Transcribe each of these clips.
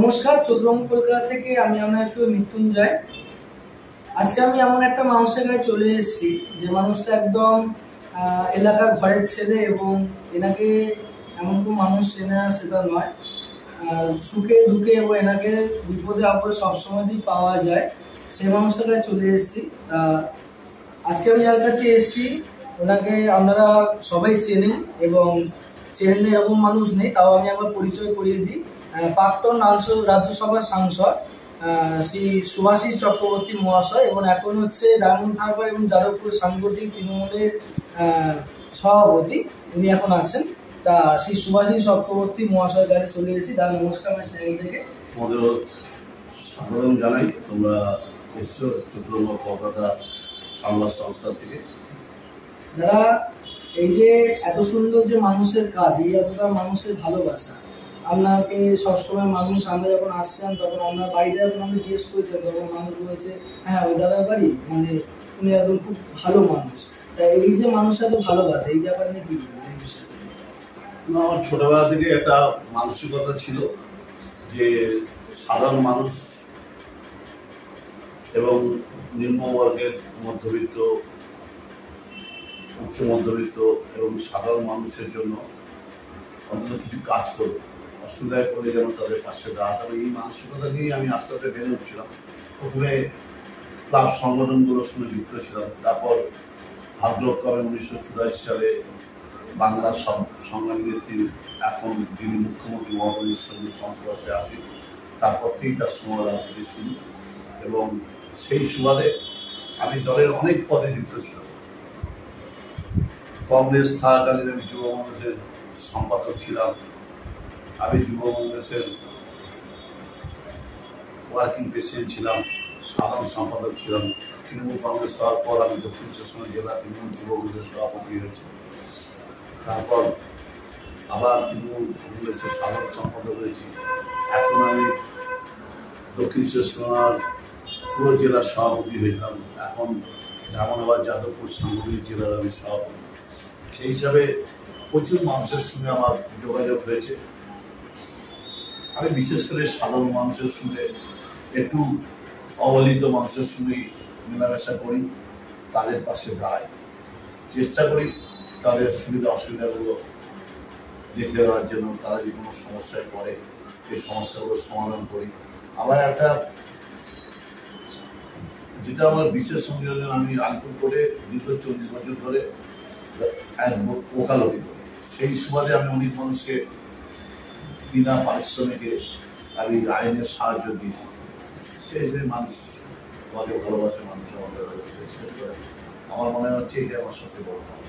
নমস্কার, চতুরঙ্গ কলকাতা থেকে আমি আপনার একটু মৃত্যুঞ্জয়। আজকে আমি এমন একটা মানুষের কাছে চলে এসেছি যে মানুষটা একদম এলাকার ঘরের ছেলে এবং এনাকে এমন কোনো মানুষ চেনে না সেটা নয়। সুখে দুঃখে এবং এনাকে বিপদে আপদে সবসময়ই পাওয়া যায়, সেই মানুষটার কাছে চলে এসেছি। আজকে আমি যার কাছে এসেছি ওনাকে আপনারা সবাই চেনেন এবং চেনেন এরকম মানুষ নেই, তাও আমি একবার পরিচয় করিয়ে দিই। প্রাক্তন রাজ্যসভার সাংসদ শ্রী সুভাষিস চক্রবর্তী মহাশয় এবং এখন হচ্ছে ডায়মন্ড হারবার এবং যাদবপুর সাংগঠনিক তৃণমূলের সভাপতি উনি এখন আছেন। তা শ্রী সুভাষিস চক্রবর্তী মহাশয়ের কাছে চলে এসেছি। দাদা নমস্কার, আমার চ্যানেল থেকে আমাদের স্বাগতম জানাই। তোমরা এসছো চতুরঙ্গ কলকাতা সংবাদ সংস্থা থেকে। দাদা, এই যে এত সুন্দর যে মানুষের কাজ, এই এতটা মানুষের ভালোবাসা, আপনাকে সবসময় মানুষ, আমরা যখন আসছেন তখন আপনার বাড়িটা যখন আমি জিজ্ঞেস করেছিলাম তখন মানুষ বলেছে হ্যাঁ ওই দাদার বাড়ি, মানে উনি একদম খুব ভালো মানুষ। তা এই যে মানুষ এত ভালোবাসে, এই ব্যাপার নিয়ে কি বলবেন? আমার ছোটবেলা থেকে একটা মানসিকতা ছিল যে সাধারণ মানুষ এবং নিম্নবর্গের মধ্যবিত্ত, উচ্চ মধ্যবিত্ত এবং সাধারণ মানুষের জন্য অন্তত কিছু কাজ করবো, অসুবিধায় পড়লে যেন তাদের পাশে দাঁড়াতে হবে। এই মানসিকতা নিয়ে আমি আস্তে আস্তে বেড়ে উঠছিলাম। প্রথমে ক্লাব সংগঠনগুলোর সঙ্গে যুক্ত ছিলাম, তারপর ভাগ্যক্রমে 1984 সালে বাংলার সংগ্রামী নেত্রী এখন যিনি মুখ্যমন্ত্রী মমতার সঙ্গে সংস্পর্শে আসি, তারপর থেকেই তার সময় রাজনীতি শুরু এবং সেই সুবাদে আমি দলের অনেক পদে যুক্ত ছিলাম। কংগ্রেস থাকাকালীন আমি যুব কংগ্রেসের সম্পাদক ছিলাম, আমি যুব কংগ্রেসের ওয়ার্কিং প্রেসিডেন্ট ছিলাম, সাধারণ সম্পাদক ছিলাম। তৃণমূল কংগ্রেস হওয়ার পর আমি দক্ষিণ চব্বিশ জেলা তৃণমূল যুব কংগ্রেসের সভাপতি হয়েছি। তারপর আবার তৃণমূল কংগ্রেসের সাধারণ সম্পাদক হয়েছি। এখন আমি দক্ষিণ চব্বিশ পুরো জেলার সভাপতি হয়েছিলাম। এখন জামানাবাদ যাদবপুর সাংগঠনিক জেলার আমি সভাপতি। সেই হিসাবে প্রচুর মানুষের সঙ্গে আমার যোগাযোগ হয়েছে। আমি বিশেষ করে সাধারণ মানুষের সঙ্গে, একটু অবহেলিত মানুষের সঙ্গে মেলামেশা করি, তাদের পাশে দাঁড়াই, চেষ্টা করি তাদের সুবিধা অসুবিধাগুলো দেখে দেওয়ার জন্য। তারা যে কোনো সমস্যায় পড়ে সেই সমস্যাগুলো সমাধান করি। আবার একটা যেটা আমার বিশেষ সংযোজন, আমি আলিপুরদুয়ারে দীর্ঘ 40 বছর ধরে ওকালতি করি। সেই সুবাদে আমি অনেক মানুষকে বিনা পারিশ্রমিকে আমি আইনের সাহায্য দিয়েছি। সেই হিসেবে মানুষ আমাকে ভালোবাসে, মানুষ আমাকে আমার মনে হচ্ছে এটা আমার সবচেয়ে বড় কাজ।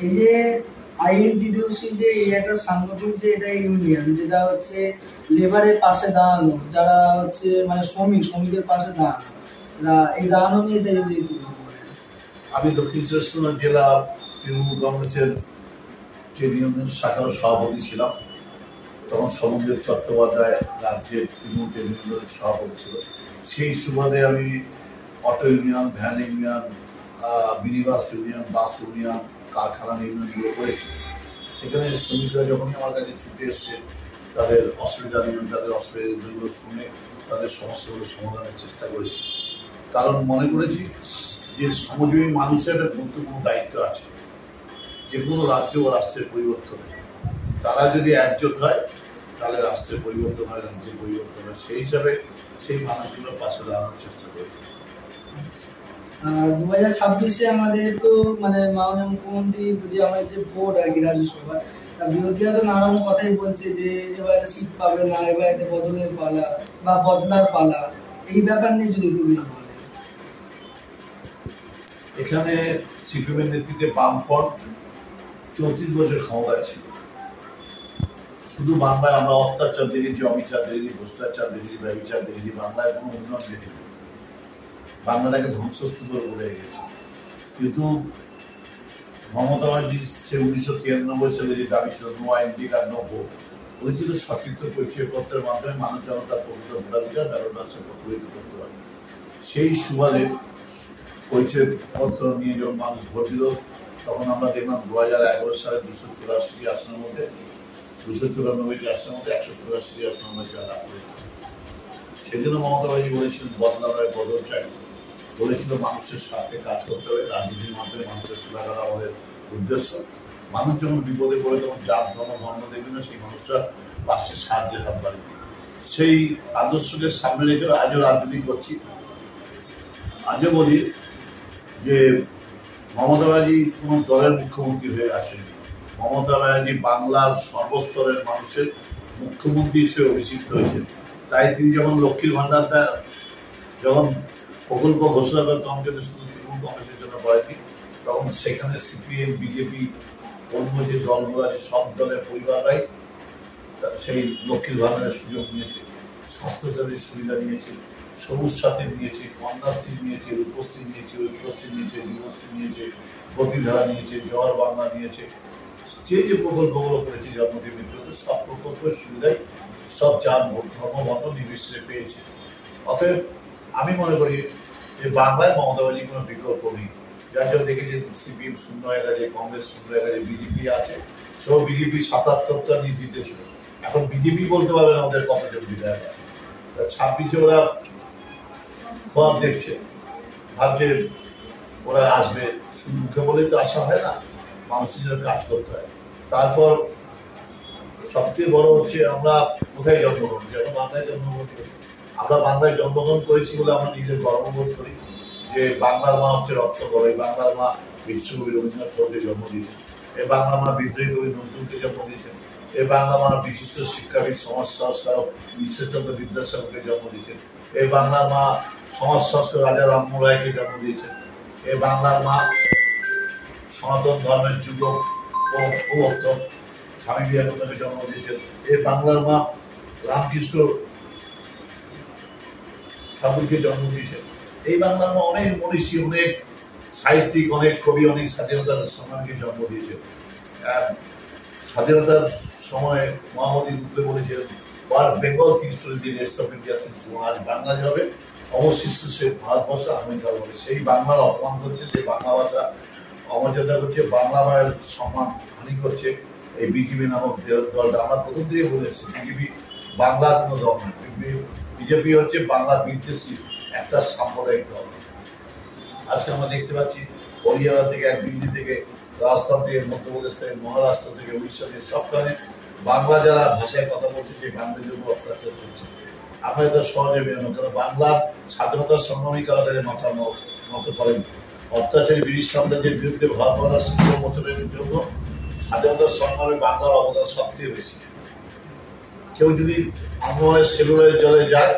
এই যে আইএনটিডিউসি যে এই একটা সাংগঠনিক যে এটা ইউনিয়ন, যেটা হচ্ছে লেবারের পাশে দাঁড়ানো, যারা হচ্ছে মানে শ্রমিকের পাশে দাঁড়ানো, এই দাঁড়ানো নিয়ে আমি দক্ষিণ চব্বিশ জেলা তৃণমূল কংগ্রেসের ট্রেড ইউনিয়ন শাখার সভাপতি ছিলাম। তখন সমন্দেব চট্টোপাধ্যায় রাজ্যের তৃণমূল ট্রেড ইউনিয়নের সভাপতি ছিল। সেই সুবাদে আমি auto union, van union, minibus union, bus union, কারখানা ইউনিয়নগুলো করেছি। সেখানে শ্রমিকরা যখনই আমার কাছে ছুটে এসছে, তাদের অসুবিধা নিয়ে তাদের অসুবিধাগুলো শুনে তাদের সমস্যাগুলো সমাধানের চেষ্টা করেছি। কারণ মনে করেছি যে শ্রমজীবী মানুষের একটা গুরুত্বপূর্ণ দায়িত্ব আছে যে কোনো রাজ্য ও রাষ্ট্রের পরিবর্তনে। তারা যদি একজোট হয় তাহলে রাষ্ট্রের পরিবর্তন হয়, রাজ্যের পরিবর্তন হয়। সেই হিসাবে সেই মানুষগুলোর পাশে দাঁড়ানোর চেষ্টা করেছি। 2026-এ আমাদের তো মানে মাননীয় মুখ্যমন্ত্রী যে আমাদের যে ভোট আর কি রাজ্যসভা, তা বিরোধীরা তো নানান কথাই বলছে যে এবারে সিট পাবে না, এবারে বদলের পালা বা বদলার পালা, এই ব্যাপার নিয়ে যদি তুমি বলেন। এখানে সিপিএমের নেতৃত্বে বামফ্রন্ট 34 বছর ক্ষমতায় ছিল। শুধু বাংলায় আমরা অত্যাচার দেখেছি, অবিচার দেখেছি, ভ্রষ্টাচার দেখেছি, ব্যবচার দেখেছি। বাংলায় কোনো উন্নয়ন দেখেছি, বাংলাটাকে ধ্বংসস্তূপে গড়ে গেছে। কিন্তু মমতা ব্যানার্জি সে 1993 সালে যে দাবি ছিল no identity card no vote, বলেছিল সচিত্র পরিচয়পত্রের মাধ্যমে মানুষ যেন তার প্রকৃত ভোটাধিকার ব্যালট বাক্সে প্রতিফলিত করতে পারে। সেই সুবাদে পরিচয়পত্র নিয়ে যখন মানুষ ভোট দিল, তখন আমরা দেখলাম 2011 সালে 284 আসনের মধ্যে 294টি আসনের মধ্যে 184 আসন আমরা জয়লাভ করেছি। সেই জন্য মমতা ব্যানার্জি বলেছিলেন বদলা নয় বদল চাই, বলেছিল মানুষের স্বার্থে কাজ করতে হবে, রাজনীতির মাধ্যমে মানুষের সেবা করা আমাদের উদ্দেশ্য। মানুষ যখন বিপদে পড়ে তখন জাত ধর্ম বর্ণ দেখবে না, সেই মানুষটা পাশে সাহায্যের হাত বাড়িয়ে। সেই আদর্শকে সামনে রেখে আজও রাজনীতি করছি। আজও বলি যে মমতা ব্যানার্জি কোনো দলের মুখ্যমন্ত্রী হয়ে আসেনি। মমতা ব্যানার্জি বাংলার সর্বস্তরের মানুষের মুখ্যমন্ত্রী হিসেবে অভিষিক্ত হয়েছেন। তাই তিনি যখন লক্ষ্মীর ভান্ডার যখন প্রকল্প ঘোষণা করেন তখন কিন্তু শুধু তৃণমূল কংগ্রেসের জন্য করেনি, তখন সেখানে সিপিএম বিজেপি অন্য যে দলগুলো আছে সব দলের পরিবাররাই সেই লক্ষ্মীর ভান্ডারের সুযোগ নিয়েছে, স্বাস্থ্যসাথীর সুবিধা নিয়েছে, সবুজ সাথী নিয়েছে, কন্যাশ্রী নিয়েছে, রূপশ্রী নিয়েছে, ঐক্যশ্রী নিয়েছে, যুবশ্রী নিয়েছে, গতিধারা নিয়েছে, জওয়ার বাংলা নিয়েছে। যে যে প্রকল্পগুলো করেছে জন্মদিন মৃত্যুতে সব প্রকল্পের সুবিধাই সব চার ধর্ম বর্ণ নির্বিশেষে পেয়েছে। অতএব আমি মনে করি যে বাংলায় মমতা ব্যানার্জির কোনো বিকল্প নেই। যার জন্য দেখেছি সিপিএম শূন্য হয়ে গেছে, কংগ্রেস শূন্য হয়ে গেছে, বিজেপি আছে, সেও বিজেপি ৭৭টা নিয়ে জিতেছিল। এখন বিজেপি বলতে পারবে না আমাদের কতজন বিধায়ক আছে। ২৬-এ ওরা খোয়াব দেখছে, ভাবছে ওরা আসবে, শুধু মুখে বলেই তো আসা হয় না, মানুষের জন্য কাজ করতে হয়। তারপর সবচেয়ে বড় হচ্ছে আমরা কোথায় জন্মগ্রহণ করি, আমরা বাংলায় জন্মগ্রহণ করি। আমরা বাংলায় জন্মগ্রহণ করেছি বলে আমরা নিজের গর্ববোধ করি যে বাংলার মা হচ্ছে রক্তকর। এই বাংলার মা বিশ্বকবি রবীন্দ্রনাথ ঠাকুরকে জন্ম দিয়েছেন, এই বাংলা মা বিদ্রোহী কবি নজরুলকে জন্ম দিয়েছেন, এই বাংলা মা বিশিষ্ট শিক্ষাবিদ সমাজ সংস্কারক ঈশ্বরচন্দ্র বিদ্যাসাগরকে জন্ম দিয়েছেন, এই বাংলার মা সমাজ সংস্কারক রাজা রামমোহন রায়কে জন্ম দিয়েছেন, এই বাংলার মা সনাতন ধর্মের যুবক ও প্রবর্তক স্বামী বিবেকানন্দকে জন্ম দিয়েছেন, এই বাংলার মা রামকৃষ্ণ ঠাকুরকে জন্ম দিয়েছেন, এই বাংলার মা অনেক মনীষী, অনেক সাহিত্যিক, অনেক কবি, অনেক স্বাধীনতার সংগ্রামীকে জন্ম দিয়েছেন। স্বাধীনতার সময় মহামতি রূপে বলেছিলেন what Bengal thinks to the rest of India thinks to. আজ বাংলা যে হবে অবশিষ্ট সে ভারতবর্ষ আমেরিকা হবে। সেই বাংলার অপমান করছে, সেই বাংলা ভাষা অমর্যাদা করছে, বাংলা মায়ের সম্মান হানি করছে এই বিজেপি নামক দলটা। আমরা প্রথম থেকে বলে এসেছি বিজেপি বাংলার কোনো দল নয়, বিজেপি হচ্ছে বাংলা বিদ্বেষী একটা সাম্প্রদায়িক দল। আজকে আমরা দেখতে পাচ্ছি হরিয়ানা থেকে, দিল্লি থেকে, রাজস্থান থেকে, মধ্যপ্রদেশ থেকে, মহারাষ্ট্র থেকে, উড়িষ্যা থেকে সবখানে বাংলা যারা ভাষায় কথা বলছে সেই বাংলাদের উপর অত্যাচার চলছে। আমরা এটা সহজে মেনে নেব, কারণ বাংলার স্বাধীনতার সংগ্রামী কারা তাদের মাথা নত করেন। অত্যাচারী ব্রিটিশ সাম্রাজ্যের বিরুদ্ধে ভারতমাতার শিল্প মোচনের জন্য স্বাধীনতার সংগ্রামে বাংলার অবদান সবথেকে বেশি। কেউ যদি আন্দোলনের সেলুলার জলে যায়,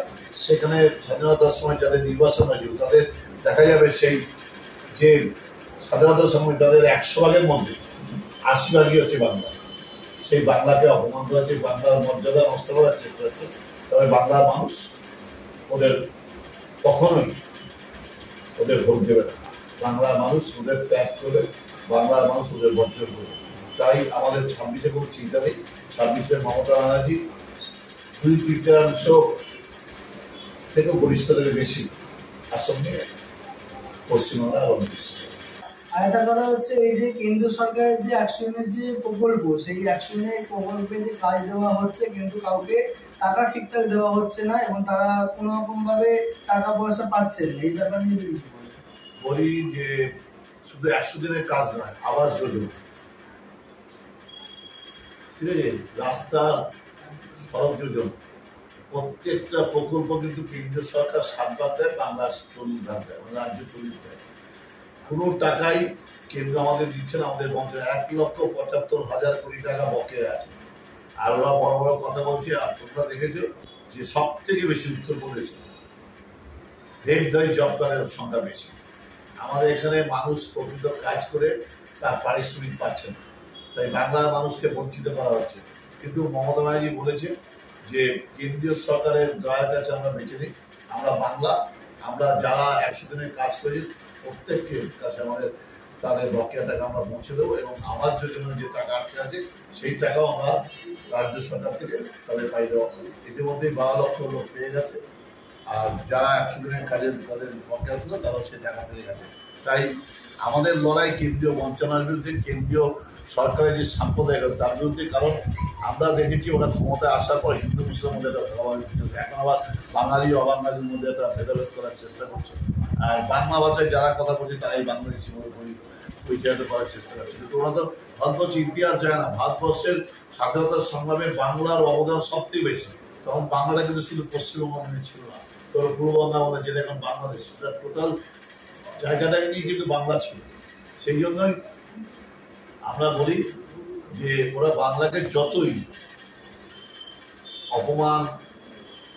সেখানে স্বাধীনতার সময় যাদের নির্বাচন হয়েছিল তাদের দেখা যাবে সেই যে স্বাধীনতার সময় তাদের ১০০ ভাগের মধ্যে ৮০ ভাগই হচ্ছে বাংলা। সেই বাংলাকে অপমান করা হচ্ছে, বাংলার মর্যাদা নষ্ট করার চেষ্টা হচ্ছে। তবে বাংলার মানুষ ওদের কখনোই ওদের ভোট দেবে না, বাংলার মানুষ ওদের ত্যাগ করবে, বাংলার মানুষ ওদের বর্জন করবে। তাই আমাদের ২৬-এ কোনো চিন্তা নেই। ২৬-এ মমতা ব্যানার্জি ২-৩ থেকেও গরিষ্ঠদের বেশি আসন নিয়ে পশ্চিমবাংলা এবং আর একটা কথা হচ্ছে এই যে কেন্দ্র সরকারের যে ১০০ ইউনিট যে প্রকল্প, সেই ১০০ ইউনিট প্রকল্পে যে কাজ দেওয়া হচ্ছে কিন্তু কাউকে টাকা ঠিকঠাক দেওয়া হচ্ছে না এবং তারা কোনো রকম ভাবে টাকা পয়সা পাচ্ছে না। এই ব্যাপার নিয়ে কিছু বলি যে শুধু ১০০ দিনের কাজ নয়, আবাস যোজনা, ঠিক আছে, রাস্তা, সড়ক যোজনা, প্রত্যেকটা প্রকল্প কিন্তু কেন্দ্রীয় সরকার ৭ ভাগ দেয়, বাংলা ৪০ ভাগ দেয়, রাজ্য ৪০ দেয়। কোনো টাকাই কেন্দ্র আমাদের দিচ্ছে না। আমাদের বঞ্চনা ১,৭৫,০০০ কোটি টাকা বকেয়া আছে। আর ওরা বড় বড় কথা বলছে। আর তোমরা দেখেছো যে সব থেকে বেশি উত্তরপ্রদেশে বেসরকারি জব কার্ডের সংখ্যা বেশি। আমাদের এখানে মানুষ প্রকৃত কাজ করে তার পারিশ্রমিক পাচ্ছে না, তাই বাংলার মানুষকে বঞ্চিত করা হচ্ছে। কিন্তু মমতা ব্যানার্জি বলেছে যে কেন্দ্রীয় সরকারের দয়ার কাছে আমরা বেঁচে নিই, আমরা বাংলা, আমরা যারা ১০০ দিনের কাজ করি প্রত্যেকের কাছে আমাদের তাদের বকেয়া টাকা আমরা পৌঁছে দেবো এবং আবাস যোজনার যে টাকা আটকে আছে সেই টাকাও আমরা রাজ্য সরকার থেকে তাদের পাই দেওয়া। ইতিমধ্যেই ১২ লক্ষ লোক পেয়ে গেছে। আর যারা ১০০ দিনের কাজের তাদের বকেয়া ছিল তারাও সেই টাকা পেয়ে গেছে। তাই আমাদের লড়াই কেন্দ্রীয় বঞ্চনার বিরুদ্ধে, কেন্দ্রীয় সরকারের যে সাম্প্রদায়িকতা তার বিরুদ্ধে। কারণ আমরা দেখেছি ওরা ক্ষমতায় আসার পর হিন্দু মুসলিমের মধ্যে একটা ভাগাভাগি, এখন আবার বাঙালি অবাঙালির মধ্যে একটা ভেদাভেদ করার চেষ্টা করছে। আর বাংলা ভাষায় যারা কথা বলছে তারাই বাংলাদেশি পরিচয় করার চেষ্টা করছে। কিন্তু ওরা তো ভারতবর্ষের ইতিহাস যায় না। ভারতবর্ষের স্বাধীনতার সংগ্রামে বাংলার অবদান সবচেয়ে বেশি। তখন বাংলাটা কিন্তু শুধু পশ্চিমবঙ্গ নিয়ে ছিল না, তখন পূর্ব বাংলা যেটা এখন বাংলাদেশ, সেটা টোটাল জায়গাটাকে নিয়ে কিন্তু বাংলা ছিল। সেই জন্যই আমরা বলি যে ওরা বাংলাকে যতই অপমান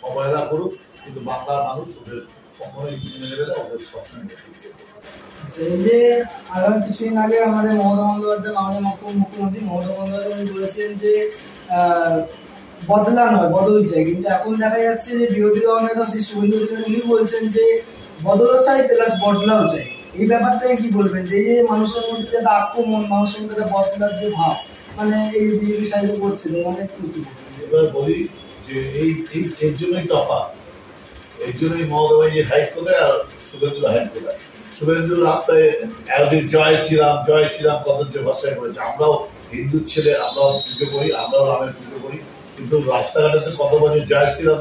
অবহেলা করুক, কিন্তু বাংলার মানুষ ওদের কখনোই মেনে নেবে না, ওদের সবসময়। এই যে আগামী কিছুদিন আগে আমাদের মমতা বন্দ্যোপাধ্যায়, মাননীয় মুখ্যমন্ত্রী মমতা বন্দ্যোপাধ্যায় বলেছেন যে বদলা নয় বদল চাই, কিন্তু এখন দেখা যাচ্ছে যে বিরোধী দল নেতা শ্রী শুভেন্দু অধিকারী উনি বলছেন যে বদলও চাই প্লাস বদলাও চাই। এই ব্যাপারটাকে কি বলবেন, যে এই মানুষের মধ্যে যে আক্রমণ, মানুষের মধ্যে বদলার যে ভাব, মানে এই বিজেপি সাইডে করছে, মানে কি এবার বলি যে এর জন্যই তফাৎ, এই জন্যই মমতা ব্যানার্জি হাইট কোথায় আর শুভেন্দুর হাইট কোথায়। শুভেন্দুর রাস্তায় একদিন জয় শ্রীরাম কত যে ভাষায় করেছে। আমরাও হিন্দুর ছেলে, আমরাও পুজো করি, আমরাও রামের পুজো করি, কিন্তু রাস্তাঘাটে তো কত বছর জয় শ্রীরাম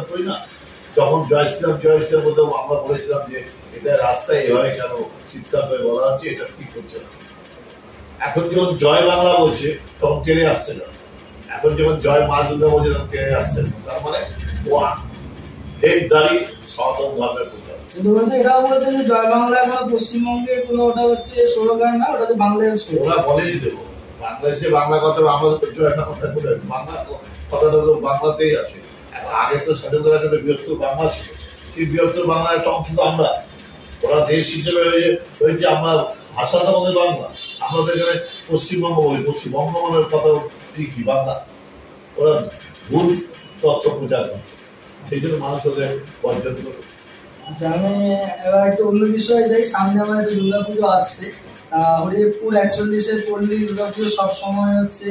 করি না। যখন জয় শ্রীরাম বলতেও আমরা বলেছিলাম যে এটা রাস্তায় এভাবে কেন চিৎকার করে বলা হচ্ছে, এটা ঠিক হচ্ছে না। এখন যখন জয় বাংলা বলছে তখন টেনে আসছে না, এখন যখন জয় মা দুর্গা বলছে তখন টেনে আসছে না। তার মানে হেড দাঁড়িয়ে সনাতন ধর্মের প্রচার। কিন্তু এটাও বলেছেন যে জয় বাংলা কোনো পশ্চিমবঙ্গে কোনো, ওটা হচ্ছে স্লোগান না, ওটা হচ্ছে বাংলাদেশ। ওরা বলেই দেবো বাংলাদেশে বাংলা কথা, আমাদের তো জয় বাংলা করে, বাংলা কথাটা তো বাংলাতেই আছে। আগে তো স্বাধীনতার আগে তো বৃহত্তর বাংলা ছিল, সেই বৃহত্তর বাংলার একটা অংশ তো আমরা। ওরা দেশ হিসেবে হয়েছে, আমরা ভাষাটা আমাদের বাংলা, আমরা তো এখানে পশ্চিমবঙ্গ বলি, পশ্চিমবঙ্গের কথা কি বাংলা। ওরা ভুল তথ্য প্রচার করছে, সেই জন্য মানুষ ওদের বর্জন করে। আচ্ছা, আমি এবার একটু অন্য বিষয়ে যাই। সামনে আমাদের দুর্গা পুজো আসছে। হরিদেবপুর 41-এর পল্লী দুর্গা পুজো সবসময় হচ্ছে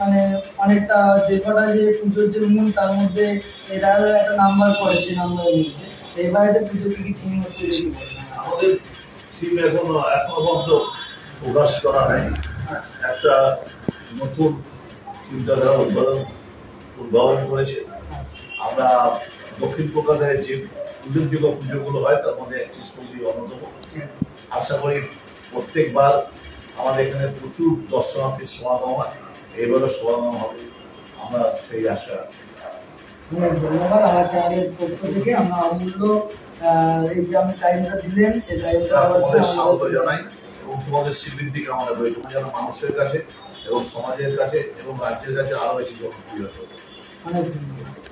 মানে অনেকটা যে কটা যে পুজোর যে মূল, তার মধ্যে এটার একটা নাম্বার পড়ে, সেই নাম্বারের মধ্যে। এবারে পুজো কি থিম হচ্ছে আমাদের থিম এখনো পর্যন্ত প্রকাশ করা হয়নি। একটা নতুন চিন্তাধারা উদ্ভাবন করেছে। আমরা দক্ষিণ কলকাতায় যে উল্লেখযোগ্য পুজোগুলো হয় তার মধ্যে একটি পল্লী অন্যতম। আশা করি প্রত্যেকবার আমাদের এখানে প্রচুর দর্শনার্থীর সমাগম হয়, এবারও সমাগম হবে, আমরা সেই আশা আছি। ধন্যবাদ আমার চ্যানেলের পক্ষ থেকে। আমরা অমূল্য এই যে আপনি টাইমটা দিলেন, সেই টাইমটা স্বাগত জানাই এবং তোমাদের স্বীকৃতি কামনা করি, তুমি যেন মানুষের কাছে এবং সমাজের কাছে এবং রাজ্যের কাছে আরো বেশি জনপ্রিয় হবে। অনেক ধন্যবাদ।